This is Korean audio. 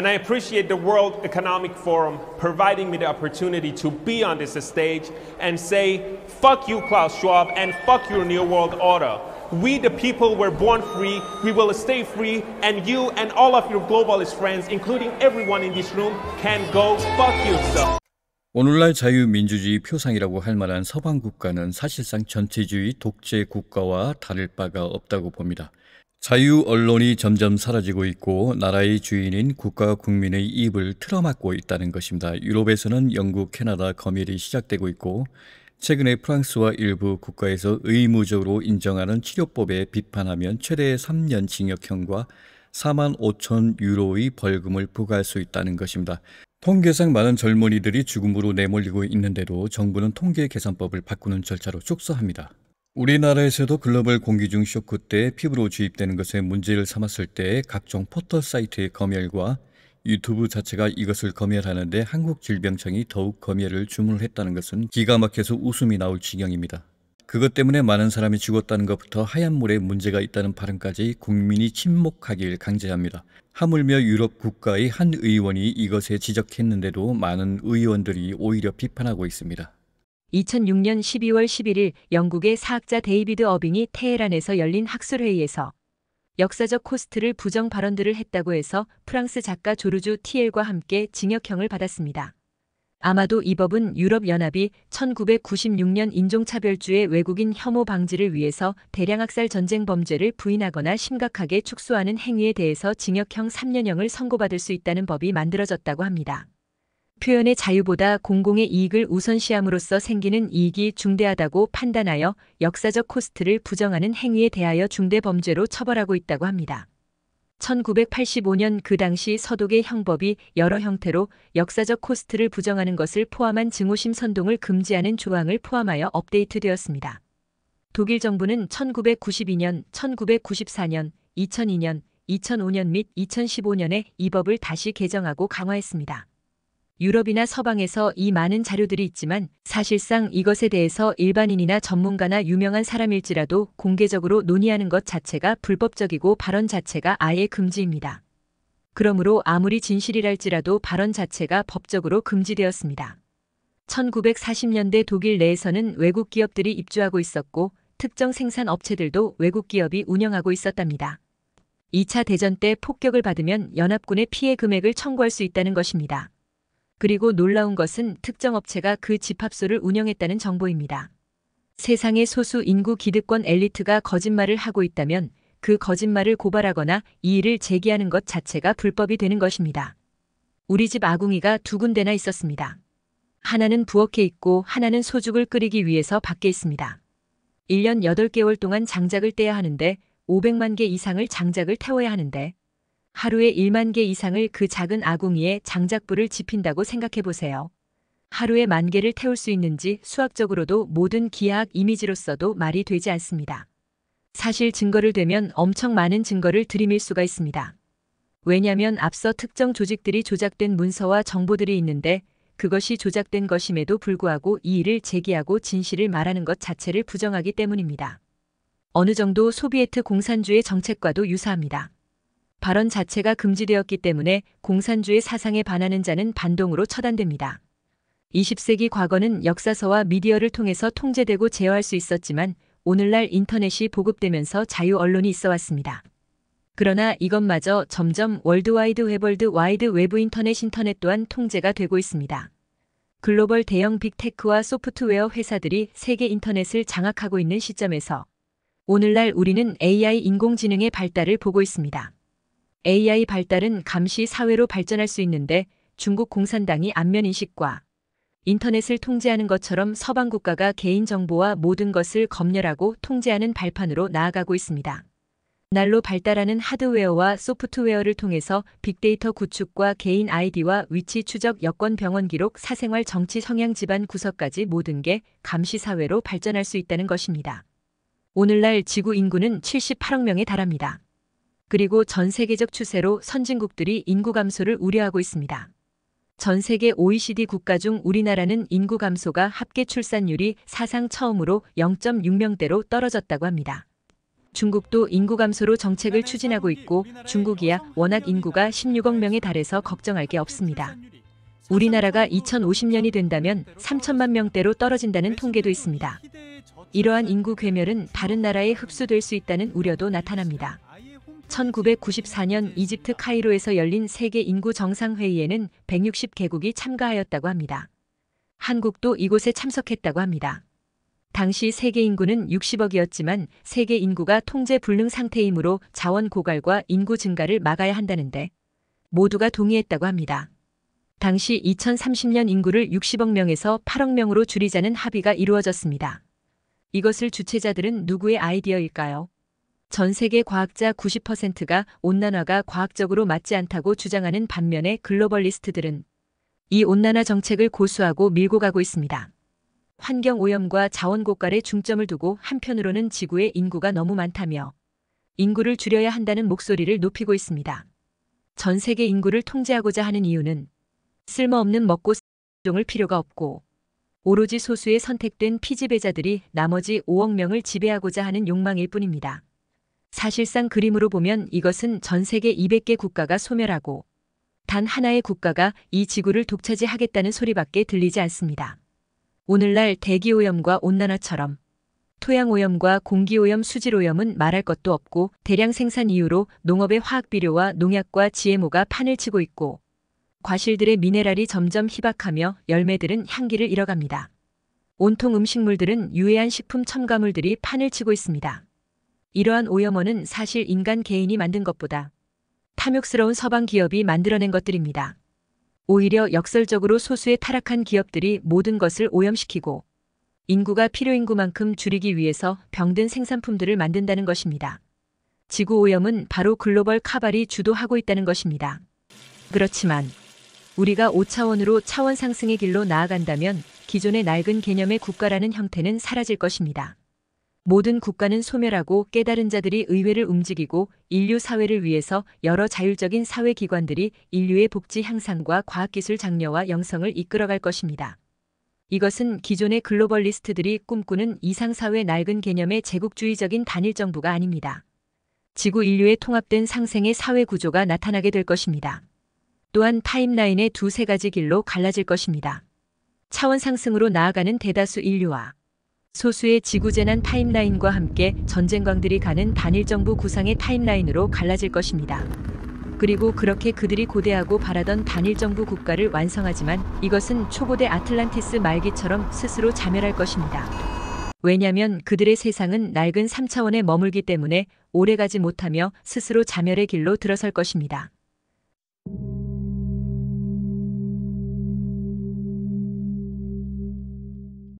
And I appreciate the World Economic Forum providing me the opportunity to be on this stage and say, fuck you, Klaus Schwab, and fuck your New World Order. We, the people, were born free, we will stay free, and you and all of your globalist friends, including everyone in this room, can go fuck yourself. 오늘날 자유민주주의 표상이라고 할 만한 서방 국가는 사실상 전체주의 독재 국가와 다를 바가 없다고 봅니다. 자유 언론이 점점 사라지고 있고 나라의 주인인 국가와 국민의 입을 틀어막고 있다는 것입니다. 유럽에서는 영국, 캐나다 검열이 시작되고 있고 최근에 프랑스와 일부 국가에서 의무적으로 인정하는 치료법에 비판하면 최대 3년 징역형과 45,000유로의 벌금을 부과할 수 있다는 것입니다. 통계상 많은 젊은이들이 죽음으로 내몰리고 있는데도 정부는 통계계산법을 바꾸는 절차로 축소합니다. 우리나라에서도 글로벌 공기중 쇼크 때 피부로 주입되는 것에 문제를 삼았을 때 각종 포털 사이트의 검열과 유튜브 자체가 이것을 검열하는데 한국질병청이 더욱 검열을 주문을 했다는 것은 기가 막혀서 웃음이 나올 지경입니다. 그것 때문에 많은 사람이 죽었다는 것부터 하얀 물에 문제가 있다는 발언까지 국민이 침묵하길 강제합니다. 하물며 유럽 국가의 한 의원이 이것에 지적했는데도 많은 의원들이 오히려 비판하고 있습니다. 2006년 12월 11일 영국의 사학자 데이비드 어빙이 테헤란에서 열린 학술회의에서 역사적 코스트를 부정 발언들을 했다고 해서 프랑스 작가 조르주 티엘과 함께 징역형을 받았습니다. 아마도 이 법은 유럽연합이 1996년 인종차별주의 외국인 혐오 방지를 위해서 대량학살 전쟁 범죄를 부인하거나 심각하게 축소하는 행위에 대해서 징역형 3년형을 선고받을 수 있다는 법이 만들어졌다고 합니다. 표현의 자유보다 공공의 이익을 우선시함으로써 생기는 이익이 중대하다고 판단하여 역사적 코스트를 부정하는 행위에 대하여 중대범죄로 처벌하고 있다고 합니다. 1985년 그 당시 서독의 형법이 여러 형태로 역사적 코스트를 부정하는 것을 포함한 증오심 선동을 금지하는 조항을 포함하여 업데이트되었습니다. 독일 정부는 1992년, 1994년, 2002년, 2005년 및 2015년에 이 법을 다시 개정하고 강화했습니다. 유럽이나 서방에서 이 많은 자료들이 있지만 사실상 이것에 대해서 일반인이나 전문가나 유명한 사람일지라도 공개적으로 논의하는 것 자체가 불법적이고 발언 자체가 아예 금지입니다. 그러므로 아무리 진실이랄지라도 발언 자체가 법적으로 금지되었습니다. 1940년대 독일 내에서는 외국 기업들이 입주하고 있었고 특정 생산 업체들도 외국 기업이 운영하고 있었답니다. 2차 대전 때 폭격을 받으면 연합군의 피해 금액을 청구할 수 있다는 것입니다. 그리고 놀라운 것은 특정 업체가 그 집합소를 운영했다는 정보입니다. 세상의 소수 인구 기득권 엘리트가 거짓말을 하고 있다면 그 거짓말을 고발하거나 이의를 제기하는 것 자체가 불법이 되는 것입니다. 우리 집 아궁이가 두 군데나 있었습니다. 하나는 부엌에 있고 하나는 소죽을 끓이기 위해서 밖에 있습니다. 1년 8개월 동안 장작을 떼야 하는데 500만 개 이상을 장작을 태워야 하는데 하루에 1만 개 이상을 그 작은 아궁이에 장작불을 지핀다고 생각해 보세요. 하루에 10,000개를 태울 수 있는지 수학적으로도 모든 기하학 이미지로서도 말이 되지 않습니다. 사실 증거를 대면 엄청 많은 증거를 들이밀 수가 있습니다. 왜냐하면 앞서 특정 조직들이 조작된 문서와 정보들이 있는데 그것이 조작된 것임에도 불구하고 이의를 제기하고 진실을 말하는 것 자체를 부정하기 때문입니다. 어느 정도 소비에트 공산주의 정책과도 유사합니다. 발언 자체가 금지되었기 때문에 공산주의 사상에 반하는 자는 반동으로 처단됩니다. 20세기 과거는 역사서와 미디어를 통해서 통제되고 제어할 수 있었지만 오늘날 인터넷이 보급되면서 자유 언론이 있어 왔습니다. 그러나 이것마저 점점 월드와이드 웨브 인터넷 또한 통제가 되고 있습니다. 글로벌 대형 빅테크와 소프트웨어 회사들이 세계 인터넷을 장악하고 있는 시점에서 오늘날 우리는 AI 인공지능의 발달을 보고 있습니다. AI 발달은 감시 사회로 발전할 수 있는데 중국 공산당이 안면인식과 인터넷을 통제하는 것처럼 서방 국가가 개인정보와 모든 것을 검열하고 통제하는 발판으로 나아가고 있습니다. 날로 발달하는 하드웨어와 소프트웨어를 통해서 빅데이터 구축과 개인 아이디와 위치 추적, 여권, 병원 기록, 사생활, 정치, 성향, 집안 구석까지 모든 게 감시 사회로 발전할 수 있다는 것입니다. 오늘날 지구 인구는 78억 명에 달합니다. 그리고 전 세계적 추세로 선진국들이 인구 감소를 우려하고 있습니다. 전 세계 OECD 국가 중 우리나라는 인구 감소가 합계 출산율이 사상 처음으로 0.6명대로 떨어졌다고 합니다. 중국도 인구 감소로 정책을 추진하고 있고 중국이야 워낙 인구가 16억 명에 달해서 걱정할 게 없습니다. 우리나라가 2050년이 된다면 3천만 명대로 떨어진다는 통계도 있습니다. 이러한 인구 괴멸은 다른 나라에 흡수될 수 있다는 우려도 나타납니다. 1994년 이집트 카이로에서 열린 세계 인구 정상회의에는 160개국이 참가하였다고 합니다. 한국도 이곳에 참석했다고 합니다. 당시 세계 인구는 60억이었지만 세계 인구가 통제 불능 상태이므로 자원 고갈과 인구 증가를 막아야 한다는데 모두가 동의했다고 합니다. 당시 2030년 인구를 60억 명에서 8억 명으로 줄이자는 합의가 이루어졌습니다. 이것을 주최자들은 누구의 아이디어일까요? 전 세계 과학자 90%가 온난화가 과학적으로 맞지 않다고 주장하는 반면에 글로벌리스트들은 이 온난화 정책을 고수하고 밀고 가고 있습니다. 환경오염과 자원 고갈에 중점을 두고 한편으로는 지구의 인구가 너무 많다며 인구를 줄여야 한다는 목소리를 높이고 있습니다. 전 세계 인구를 통제하고자 하는 이유는 쓸모없는 먹고 사는 종을 필요가 없고 오로지 소수의 선택된 피지배자들이 나머지 5억 명을 지배하고자 하는 욕망일 뿐입니다. 사실상 그림으로 보면 이것은 전 세계 200개 국가가 소멸하고 단 하나의 국가가 이 지구를 독차지하겠다는 소리밖에 들리지 않습니다. 오늘날 대기오염과 온난화처럼 토양오염과 공기오염, 수질오염은 말할 것도 없고 대량 생산 이유로 농업의 화학비료와 농약과 GMO가 판을 치고 있고 과실들의 미네랄이 점점 희박하며 열매들은 향기를 잃어갑니다. 온통 음식물들은 유해한 식품 첨가물들이 판을 치고 있습니다. 이러한 오염원은 사실 인간 개인이 만든 것보다 탐욕스러운 서방 기업이 만들어낸 것들입니다. 오히려 역설적으로 소수의 타락한 기업들이 모든 것을 오염시키고 인구가 필요인구만큼 줄이기 위해서 병든 생산품들을 만든다는 것입니다. 지구오염은 바로 글로벌 카발이 주도하고 있다는 것입니다. 그렇지만 우리가 5차원으로 차원 상승의 길로 나아간다면 기존의 낡은 개념의 국가라는 형태는 사라질 것입니다. 모든 국가는 소멸하고 깨달은 자들이 의회를 움직이고 인류 사회를 위해서 여러 자율적인 사회기관들이 인류의 복지 향상과 과학기술 장려와 영성을 이끌어갈 것입니다. 이것은 기존의 글로벌리스트들이 꿈꾸는 이상사회 낡은 개념의 제국주의적인 단일정부가 아닙니다. 지구 인류의 통합된 상생의 사회구조가 나타나게 될 것입니다. 또한 타임라인의 두세 가지 길로 갈라질 것입니다. 차원 상승으로 나아가는 대다수 인류와 소수의 지구재난 타임라인과 함께 전쟁광들이 가는 단일정부 구상의 타임라인으로 갈라질 것입니다. 그리고 그렇게 그들이 고대하고 바라던 단일정부 국가를 완성하지만 이것은 초고대 아틀란티스 말기처럼 스스로 자멸할 것입니다. 왜냐하면 그들의 세상은 낡은 3차원에 머물기 때문에 오래가지 못하며 스스로 자멸의 길로 들어설 것입니다.